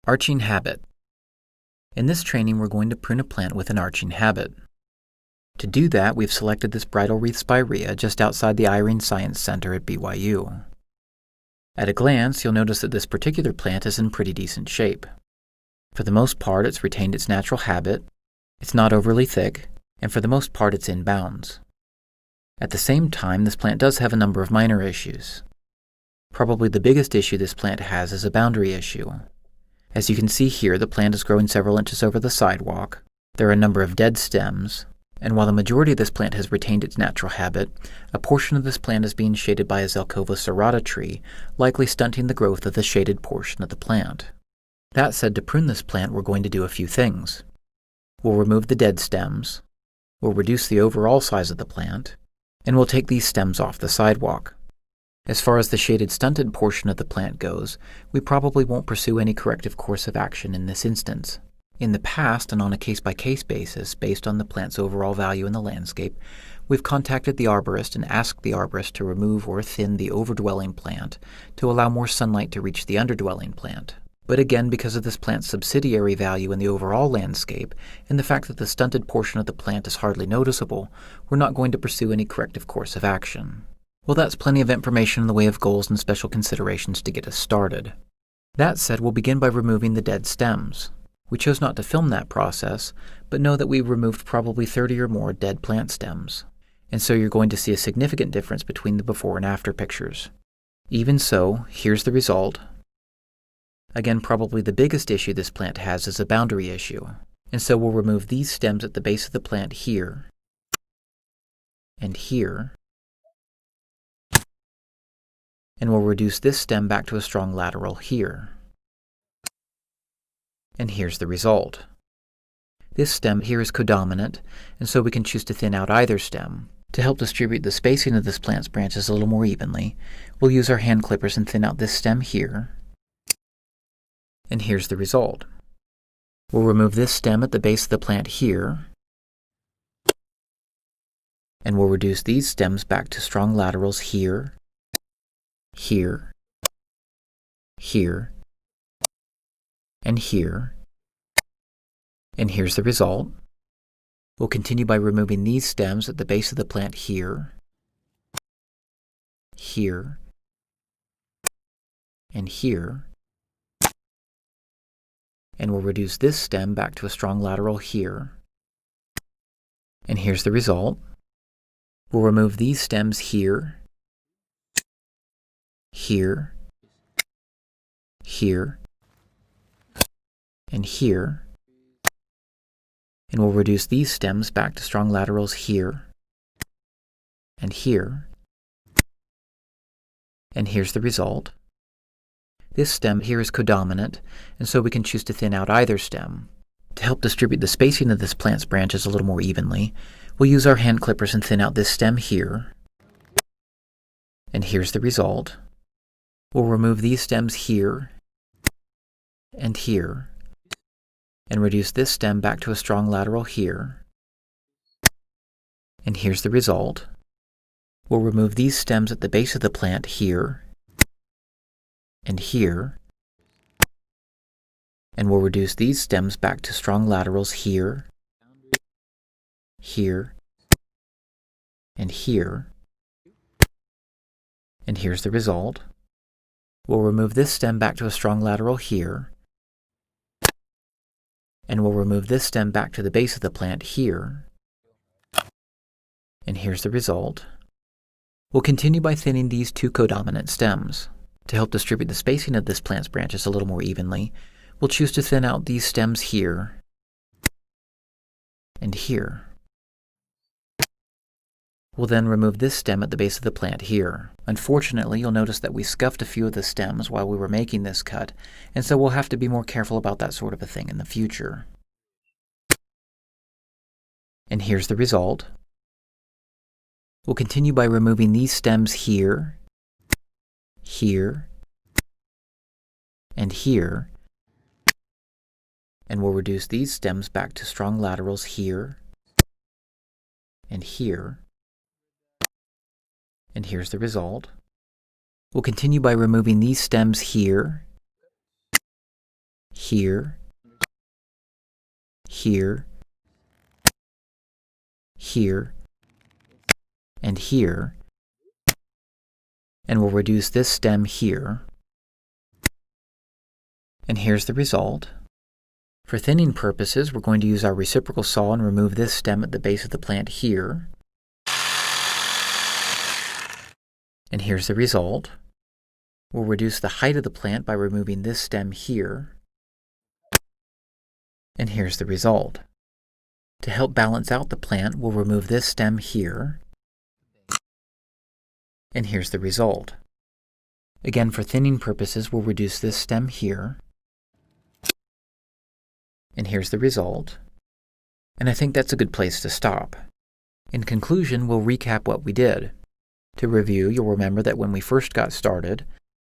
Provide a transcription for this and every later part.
Arching habit. In this training, we're going to prune a plant with an arching habit. To do that, we've selected this bridal wreath spirea just outside the Irene Science Center at BYU. At a glance, you'll notice that this particular plant is in pretty decent shape. For the most part, it's retained its natural habit, it's not overly thick, and for the most part, it's in bounds. At the same time, this plant does have a number of minor issues. Probably the biggest issue this plant has is a boundary issue. As you can see here, the plant is growing several inches over the sidewalk. There are a number of dead stems, and while the majority of this plant has retained its natural habit, a portion of this plant is being shaded by a Zelkova serrata tree, likely stunting the growth of the shaded portion of the plant. That said, to prune this plant, we're going to do a few things. We'll remove the dead stems, we'll reduce the overall size of the plant, and we'll take these stems off the sidewalk. As far as the shaded stunted portion of the plant goes, we probably won't pursue any corrective course of action in this instance. In the past, and on a case-by-case basis, based on the plant's overall value in the landscape, we've contacted the arborist and asked the arborist to remove or thin the overdwelling plant to allow more sunlight to reach the underdwelling plant. But again, because of this plant's subsidiary value in the overall landscape, and the fact that the stunted portion of the plant is hardly noticeable, we're not going to pursue any corrective course of action. Well, that's plenty of information in the way of goals and special considerations to get us started. That said, we'll begin by removing the dead stems. We chose not to film that process, but know that we removed probably 30 or more dead plant stems. And so you're going to see a significant difference between the before and after pictures. Even so, here's the result. Again, probably the biggest issue this plant has is a boundary issue. And so we'll remove these stems at the base of the plant here, and here, and we'll reduce this stem back to a strong lateral here. And here's the result. This stem here is codominant, and so we can choose to thin out either stem. To help distribute the spacing of this plant's branches a little more evenly, we'll use our hand clippers and thin out this stem here. And here's the result. We'll remove this stem at the base of the plant here, and we'll reduce these stems back to strong laterals here, here, here, and here, and here's the result. We'll continue by removing these stems at the base of the plant here, here, and here, and we'll reduce this stem back to a strong lateral here, and here's the result. We'll remove these stems here, here, here, and here, and we'll reduce these stems back to strong laterals here, and here, and here's the result. This stem here is codominant, and so we can choose to thin out either stem. To help distribute the spacing of this plant's branches a little more evenly, we'll use our hand clippers and thin out this stem here, and here's the result. We'll remove these stems here, and here, and reduce this stem back to a strong lateral here, and here's the result. We'll remove these stems at the base of the plant here, and here, and we'll reduce these stems back to strong laterals here, here, and here, and here's the result. We'll remove this stem back to a strong lateral here, and we'll remove this stem back to the base of the plant here, and here's the result. We'll continue by thinning these two codominant stems. To help distribute the spacing of this plant's branches a little more evenly, we'll choose to thin out these stems here and here. We'll then remove this stem at the base of the plant here. Unfortunately, you'll notice that we scuffed a few of the stems while we were making this cut, and so we'll have to be more careful about that sort of a thing in the future. And here's the result. We'll continue by removing these stems here, here, and here, and we'll reduce these stems back to strong laterals here, and here, and here's the result. We'll continue by removing these stems here, here, here, here, and here, and we'll reduce this stem here. And here's the result. For thinning purposes, we're going to use our reciprocal saw and remove this stem at the base of the plant here. And here's the result. We'll reduce the height of the plant by removing this stem here. And here's the result. To help balance out the plant, we'll remove this stem here. And here's the result. Again, for thinning purposes, we'll reduce this stem here. And here's the result. And I think that's a good place to stop. In conclusion, we'll recap what we did. To review, you'll remember that when we first got started,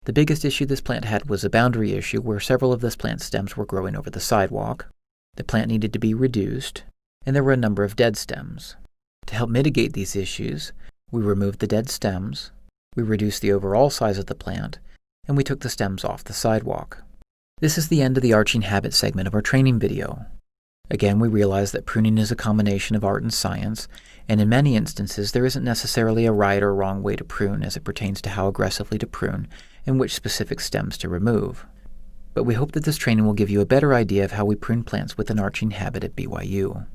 the biggest issue this plant had was a boundary issue where several of this plant's stems were growing over the sidewalk. The plant needed to be reduced, and there were a number of dead stems. To help mitigate these issues, we removed the dead stems, we reduced the overall size of the plant, and we took the stems off the sidewalk. This is the end of the arching habit segment of our training video. Again, we realize that pruning is a combination of art and science, and in many instances there isn't necessarily a right or wrong way to prune as it pertains to how aggressively to prune and which specific stems to remove. But we hope that this training will give you a better idea of how we prune plants with an arching habit at BYU.